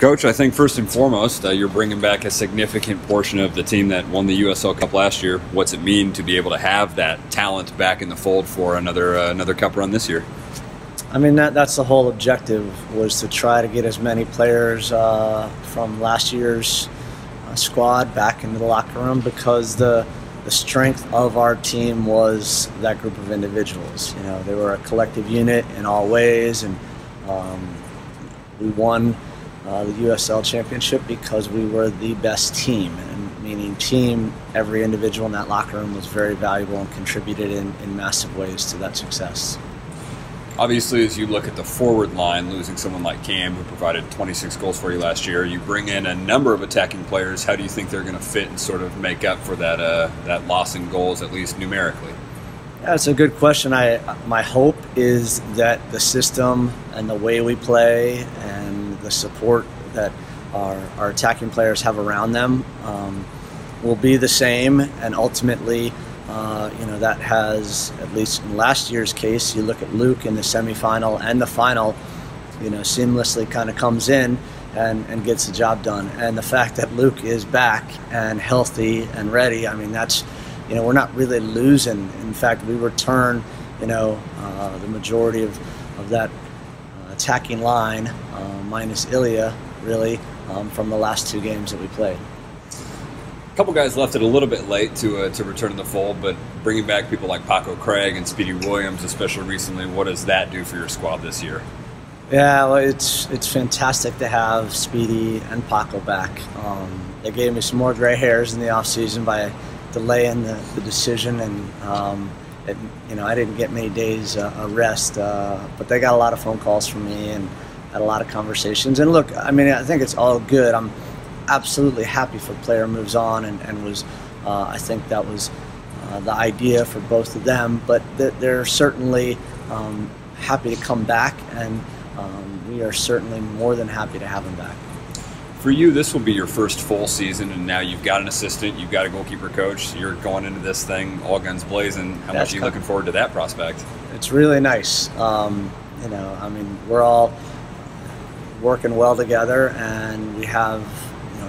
Coach, I think first and foremost, you're bringing back a significant portion of the team that won the USL Cup last year. What's it mean to be able to have that talent back in the fold for another Cup run this year? I mean, that's the whole objective, was to try to get as many players from last year's squad back into the locker room, because the strength of our team was that group of individuals. You know, they were a collective unit in all ways, and we won the USL Championship because we were the best team, and meaning team, every individual in that locker room was very valuable and contributed in massive ways to that success. Obviously, as you look at the forward line, losing someone like Cam, who provided 26 goals for you last year, you bring in a number of attacking players. How do you think they're going to fit and sort of make up for that loss in goals, at least numerically? That's a good question. My hope is that the system and the way we play and the support that our attacking players have around them will be the same, and ultimately you know, that has, at least in last year's case, you look at Luke in the semifinal and the final, you know, seamlessly kind of comes in and gets the job done. And the fact that Luke is back and healthy and ready, I mean, that's, you know, we're not really losing. In fact, we return, you know, the majority of that attacking line, minus Ilya, really, from the last two games that we played. A couple guys left it a little bit late to return to the fold, but bringing back people like Paco Craig and Speedy Williams, especially recently, what does that do for your squad this year? Yeah, well, it's fantastic to have Speedy and Paco back. They gave me some more gray hairs in the off season by delaying the decision, and you know, I didn't get many days of rest, but they got a lot of phone calls from me and had a lot of conversations. And look, I mean, I think it's all good. I'm absolutely happy for player moves on, and was I think that was the idea for both of them, but they're certainly happy to come back, and we are certainly more than happy to have them back. For you, this will be your first full season, and now you've got an assistant, you've got a goalkeeper coach, you're going into this thing all guns blazing. How much are you looking forward to that prospect? It's really nice. You know, I mean, we're all working well together, and we have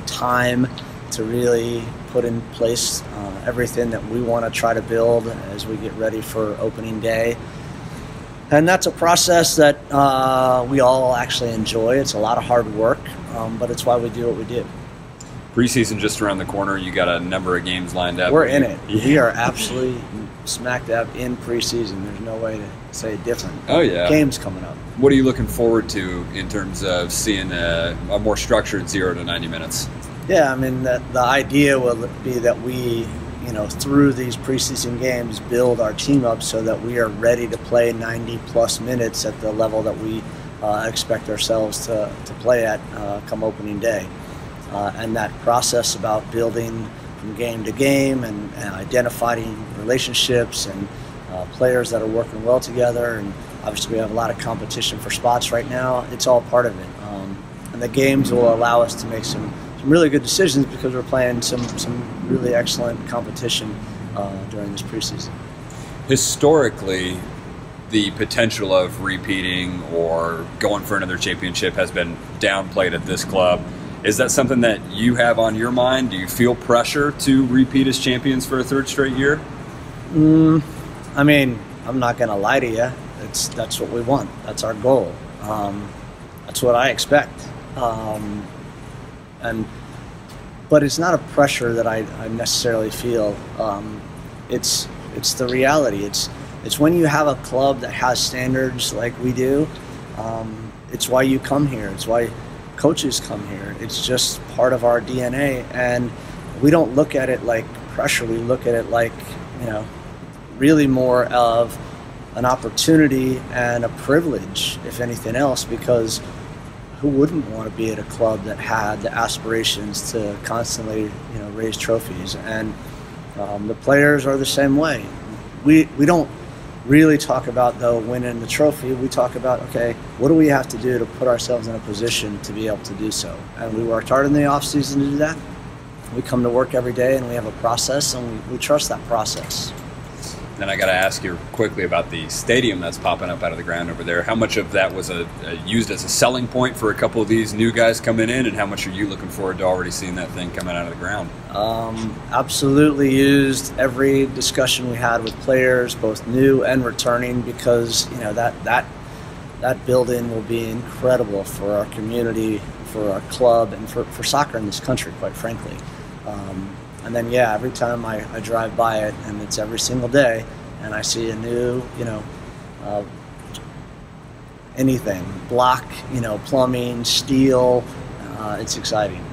time to really put in place everything that we want to try to build as we get ready for opening day. And that's a process that we all actually enjoy. It's a lot of hard work, but it's why we do what we do. Preseason just around the corner. You got a number of games lined up. We're in it. Yeah. We are absolutely smack dab in preseason. There's no way to say it different. Oh, yeah. Games coming up. What are you looking forward to in terms of seeing a more structured 0 to 90 minutes? Yeah, I mean, the idea will be that we, you know, through these preseason games, build our team up so that we are ready to play 90-plus minutes at the level that we expect ourselves to play at come opening day. And that process about building from game to game and identifying relationships and players that are working well together, and obviously we have a lot of competition for spots right now. It's all part of it, and the games will allow us to make some really good decisions, because we're playing some really excellent competition during this preseason. Historically, the potential of repeating or going for another championship has been downplayed at this club. Is that something that you have on your mind? Do you feel pressure to repeat as champions for a third straight year? I mean, I'm not going to lie to you. That's what we want. That's our goal. That's what I expect. But it's not a pressure that I necessarily feel. It's the reality. It's when you have a club that has standards like we do. It's why you come here. It's why coaches come here. It's just part of our DNA, and we don't look at it like pressure. We look at it like, you know, really more of an opportunity and a privilege, if anything else, because who wouldn't want to be at a club that had the aspirations to constantly, you know, raise trophies? And the players are the same way. We don't really talk about, though, winning the trophy. We talk about, okay, what do we have to do to put ourselves in a position to be able to do so? And we worked hard in the off season to do that. We come to work every day, and we have a process, and we trust that process. Then I got to ask you quickly about the stadium that's popping up out of the ground over there. How much of that was used as a selling point for a couple of these new guys coming in, and how much are you looking forward to already seeing that thing coming out of the ground? Absolutely used every discussion we had with players, both new and returning, because that building will be incredible for our community, for our club, and for soccer in this country, quite frankly. And then, yeah, every time I drive by it, and it's every single day, and I see a new, anything, block, plumbing, steel, it's exciting.